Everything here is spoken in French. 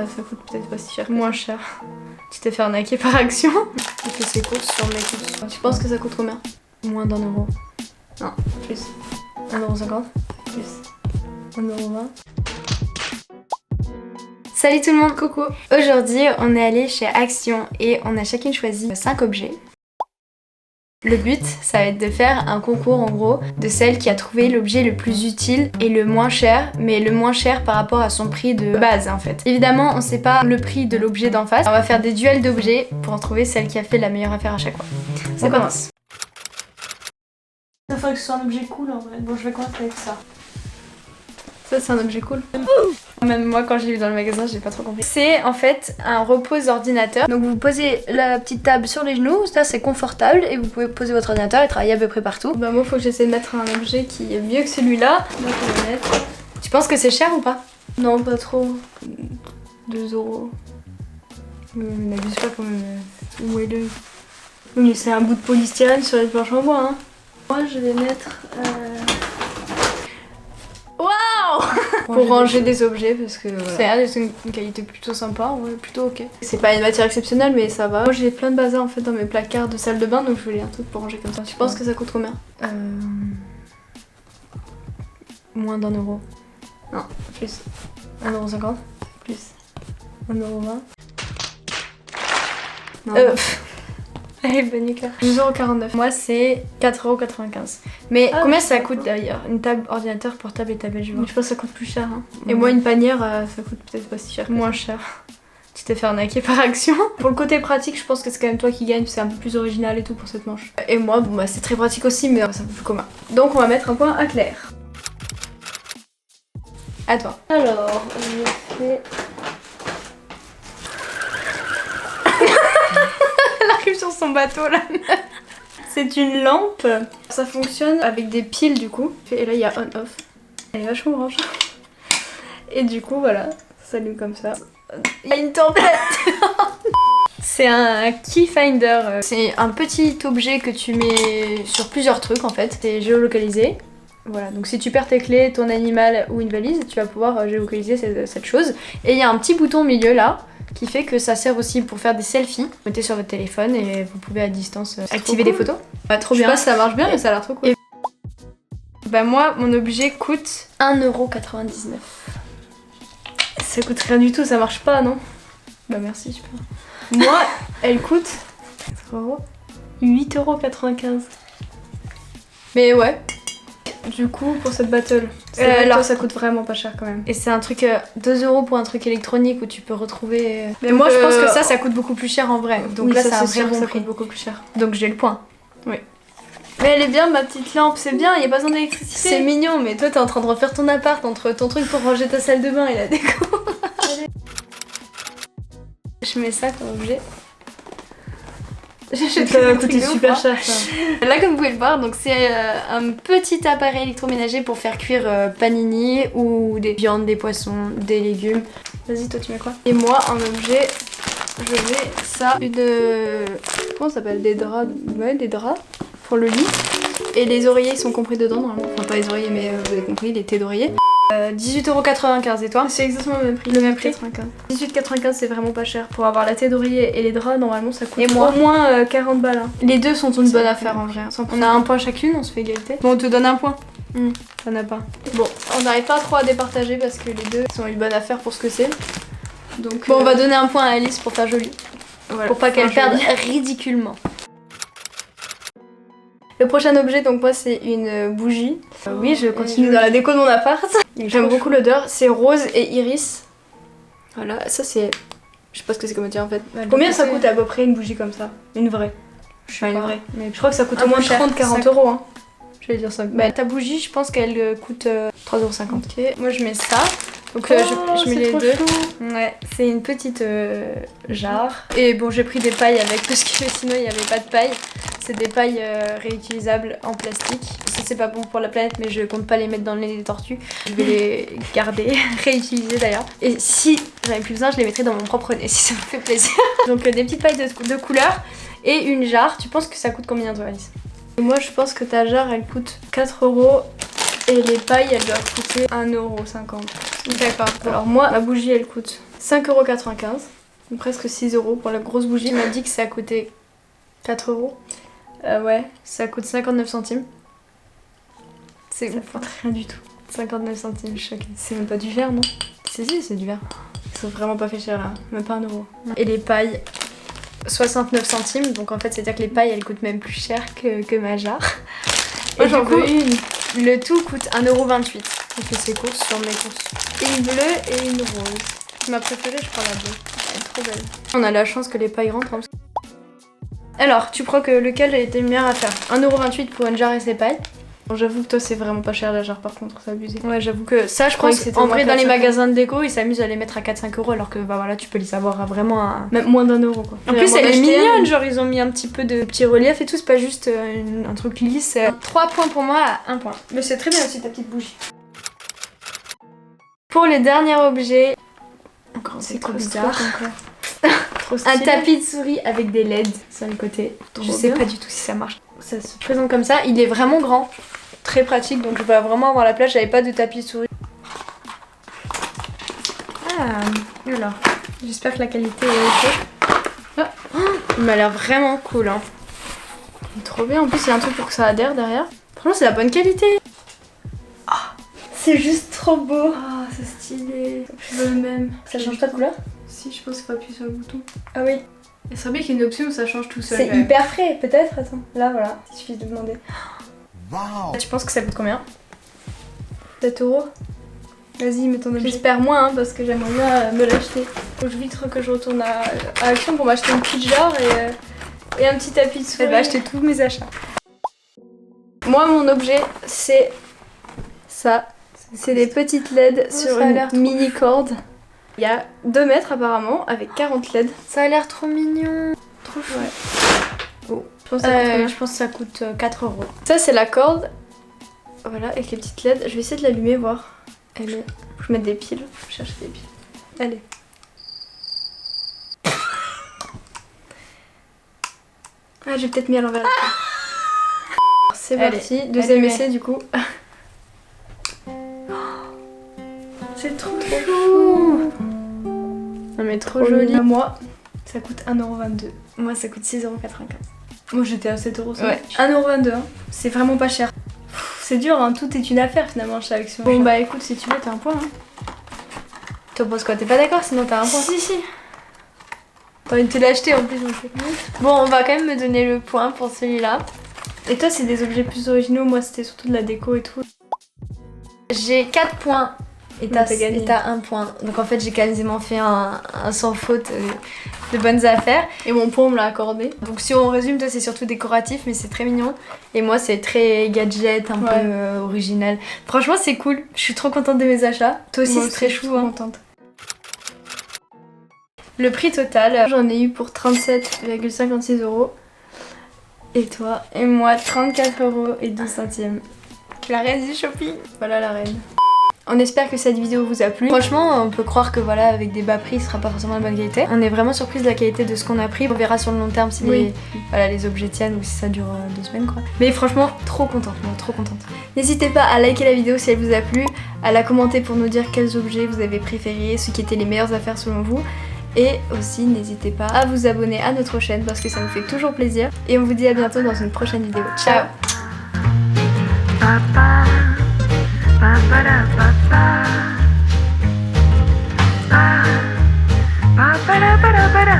ça coûte peut-être pas si cher. Moins cher. Tu t'es fait arnaquer par Action. Tu fais ses courses sur mes courses. Tu penses que ça coûte combien? Moins d'1 euro. Non, plus. 1,50 €. Plus. 1,20 €. Salut tout le monde, coucou. Aujourd'hui, on est allé chez Action et on a chacune choisi 5 objets. Le but, ça va être de faire un concours en gros de celle qui a trouvé l'objet le plus utile et le moins cher, mais le moins cher par rapport à son prix de base en fait. Évidemment, on sait pas le prix de l'objet d'en face. On va faire des duels d'objets pour en trouver celle qui a fait la meilleure affaire à chaque fois. Ça commence. Il faudrait que ce soit un objet cool en vrai. Bon, je vais commencer avec ça. Ça, c'est un objet cool. Même moi, quand j'ai vu dans le magasin, j'ai pas trop compris. C'est en fait un repose-ordinateur. Donc vous posez la petite table sur les genoux, ça c'est confortable et vous pouvez poser votre ordinateur et travailler à peu près partout. Bah moi, faut que j'essaie de mettre un objet qui est mieux que celui-là. Donc on va mettre... Tu penses que c'est cher ou pas? Non, pas trop. 2 €. N'abuse pas quand même. Où est le... Oui, c'est un bout de polystyrène sur les planches en bois. Hein. Moi, je vais mettre... Pour ranger des objets parce que voilà. C'est une qualité plutôt sympa, ouais, plutôt ok. C'est pas une matière exceptionnelle mais ça va. Moi j'ai plein de bazar en fait dans mes placards de salle de bain donc je voulais un truc pour ranger comme ça. Tu penses que ça coûte combien? Moins d'1 €. Non, plus. 1,50 €. Plus. 1,20 €. Non. Allez, bonne nuit. 12,49 €. Moi c'est 4,95 €. Mais combien ça coûte d'ailleurs? Une table ordinateur portable et tablette, je pense que ça coûte plus cher. Hein. Et moi une panière, ça coûte peut-être pas si cher. Moins cher. Tu t'es fait arnaquer par Action. Pour le côté pratique, je pense que c'est quand même toi qui gagne, c'est un peu plus original et tout pour cette manche. Et moi, bon bah c'est très pratique aussi, mais c'est un peu plus commun. Donc on va mettre un point à Claire. À toi. Alors, je fais... Elle arrive sur son bateau là. C'est une lampe. Ça fonctionne avec des piles du coup. Et là il y a on-off. Elle est vachement branchée. Et du coup voilà, ça s'allume comme ça. Il y a une tempête. C'est un key finder. C'est un petit objet que tu mets sur plusieurs trucs en fait. C'est géolocalisé. Voilà, donc si tu perds tes clés, ton animal ou une valise, tu vas pouvoir géolocaliser cette chose. Et il y a un petit bouton au milieu là qui fait que ça sert aussi pour faire des selfies. Vous mettez sur votre téléphone et vous pouvez à distance activer des photos. Bah, trop bien. Je sais pas si ça marche bien, mais ça a l'air trop cool. Et bah moi, mon objet coûte 1,99 €. Ça coûte rien du tout, ça marche pas, non? Bah merci, super. Moi, elle coûte 8,95 €. Mais ouais. Du coup, pour cette battle, alors ça coûte vraiment pas cher quand même. Et c'est un truc 2 € pour un truc électronique où tu peux retrouver. Mais moi je pense que ça coûte beaucoup plus cher en vrai. Donc oui, là c'est un vrai bon prix. Ça coûte beaucoup plus cher. Donc j'ai le point. Oui. Mais elle est bien ma petite lampe, c'est bien, il y a pas besoin d'électricité. C'est mignon, mais toi t'es en train de refaire ton appart entre ton truc pour ranger ta salle de bain et la déco. Je mets ça comme objet. Ça va coûter super cher ça. Là comme vous pouvez le voir, donc c'est un petit appareil électroménager pour faire cuire panini ou des viandes, des poissons, des légumes. Vas-y toi tu mets quoi? Et moi en objet, je mets ça, comment ça s'appelle? Des draps, ouais des draps pour le lit. Et les oreillers sont compris dedans normalement. Enfin pas les oreillers mais vous avez compris, les thés d'oreiller. 18,95 € et toi? C'est exactement le même prix. Le même prix. 18,95 € c'est vraiment pas cher. Pour avoir la thé d'oreiller et les draps, normalement ça coûte au moins 40 balles. Hein. Les deux sont une bonne affaire en vrai. On a un point chacune, on se fait égalité. Bon, on te donne un point. Ça n'a pas. Bon, on n'arrive pas trop à départager parce que les deux sont une bonne affaire pour ce que c'est. Donc bon, on va donner un point à Alice pour faire joli. Voilà, pour pas qu'elle perde ridiculement. Le prochain objet, donc moi c'est une bougie. Oui, je continue dans la déco de mon appart. J'aime beaucoup l'odeur, c'est rose et iris. Voilà, ça c'est... Je sais pas ce que c'est comme matière en fait. Combien ça coûte à peu près une bougie comme ça? Une vraie. Enfin une vraie. Mais je crois que ça coûte au moins 30-40 €. Hein. Je vais dire ça. Bah, ta bougie, je pense qu'elle coûte 3,50 €. Ok, moi je mets ça. Donc je mets les deux. Chou. Ouais, c'est une petite jarre. Et bon, j'ai pris des pailles avec parce que sinon il n'y avait pas de paille. C'est des pailles réutilisables en plastique. Ça c'est pas bon pour la planète, mais je compte pas les mettre dans le nez des tortues. Je vais les garder, réutiliser d'ailleurs. Et si j'en avais plus besoin, je les mettrais dans mon propre nez si ça me fait plaisir. Donc des petites pailles de couleur et une jarre. Tu penses que ça coûte combien toi Alice? Moi je pense que ta jarre elle coûte 4 € et les pailles elles doivent coûter 1,50 €. D'accord. Alors moi ma bougie elle coûte 5,95€. Donc presque 6€ pour la grosse bougie. Il m'a dit que ça coûtait 4€. Ouais, ça coûte 59 centimes. C'est ouf. Rien du tout. 59 centimes, choquée. C'est même pas du verre, non? Si, c'est du verre. Ils sont vraiment pas fait cher là, même pas 1€. Et les pailles, 69 centimes. Donc en fait, c'est-à-dire que les pailles elles coûtent même plus cher que ma jarre. Moi j'en veux une. Le tout coûte 1,28€. J'ai fait ses courses sur mes courses. Une bleue et une rose. Ma préférée, je crois la bleue. Elle est trop belle. On a la chance que les pailles rentrent. Hein. Alors, tu crois que lequel était le meilleur à faire? 1,28€ pour une jarre et ses pailles. Bon, j'avoue que toi, c'est vraiment pas cher la jarre par contre, c'est abusé. Ouais, j'avoue que ça, je pense crois que en vrai, dans les magasins de déco, ils s'amusent à les mettre à 4-5€ alors que bah voilà, tu peux les avoir à vraiment à... Même moins d'1€ quoi. En plus, elle est mignonne, genre ils ont mis un petit peu de petits reliefs et tout, c'est pas juste un truc lisse. 3 points pour moi à 1 point. Mais c'est très bien aussi ta petite bougie. Pour les derniers objets, Encore c'est trop bizarre. Trop Un tapis de souris avec des LED sur le côté. Trop Je sais bien. pas du tout si ça marche. Ça se présente comme ça. Il est vraiment grand, très pratique, donc je vais vraiment avoir la place. J'avais pas de tapis de souris. Ah, alors, j'espère que la qualité est ok. Ah, il m'a l'air vraiment cool. Hein. Il est trop bien. En plus, il y a un truc pour que ça adhère derrière. Franchement, c'est la bonne qualité. C'est juste trop beau. Ah, c'est stylé. Je veux le même. Ça change pas de couleur? Si, je pense qu'il faut appuyer sur le bouton. Ah oui. Il serait bien qu'il y ait une option où ça change tout seul. C'est hyper frais, peut-être. Attends, là voilà, il suffit de demander. Wow. Tu penses que ça coûte combien? 7€. Vas-y, mets ton objet. J'espère moins hein, parce que j'aimerais bien me l'acheter. Faut que je vite que je retourne à Action pour m'acheter une petite jarre et un petit tapis de souris. Elle va acheter tous mes achats. Moi, mon objet, c'est ça. C'est des petites LED sur ça a l'air une trop mini corde. Il y a 2 mètres apparemment avec 40 LED. Ça a l'air trop mignon. Trop chou. Ouais. Oh. Je pense que ça coûte 4€. Ça, c'est la corde. Voilà, avec les petites LED. Je vais essayer de l'allumer, voir. Elle est... Faut que je mette des piles. Je vais chercher des piles. Allez. Ah, j'ai peut-être mis à l'envers. C'est parti. Deuxième essai du coup. C'est trop chou. Non mais trop joli. Moi, ça coûte 1,22€. Moi, ça coûte 6,95€. Moi, j'étais à 7€. Ouais. 1,22€. Hein. C'est vraiment pas cher. C'est dur, hein. Tout est une affaire finalement chez Action. Bon bah écoute, si tu veux, t'as un point. Hein. T'en penses quoi? T'es pas d'accord? Sinon t'as un point. Si. T'as envie de te l'acheter en plus. Bon, on va quand même me donner le point pour celui-là. Et toi, c'est des objets plus originaux. Moi, c'était surtout de la déco et tout. J'ai 4 points. Et t'as gagné. t'as 1 point. Donc en fait, j'ai quasiment fait un sans faute de bonnes affaires. Et mon point, on me l'a accordé. Donc si on résume, toi, c'est surtout décoratif, mais c'est très mignon. Et moi, c'est très gadget, un peu original. Franchement, c'est cool. Je suis trop contente de mes achats. Toi aussi, c'est très chou. Hein. Contente. Le prix total, j'en ai eu pour 37,56€. Et toi? Et moi, 34,12€. La reine du shopping. Voilà la reine. On espère que cette vidéo vous a plu. Franchement, on peut croire que voilà, avec des bas prix, ce sera pas forcément de bonne qualité. On est vraiment surprise de la qualité de ce qu'on a pris. On verra sur le long terme si les objets tiennent ou si ça dure 2 semaines quoi. Mais franchement, trop contente, moi, trop contente. N'hésitez pas à liker la vidéo si elle vous a plu, à la commenter pour nous dire quels objets vous avez préférés, ceux qui étaient les meilleures affaires selon vous. Et aussi, n'hésitez pas à vous abonner à notre chaîne parce que ça nous fait toujours plaisir. Et on vous dit à bientôt dans une prochaine vidéo. Ciao! Ba ba da ba da ba da.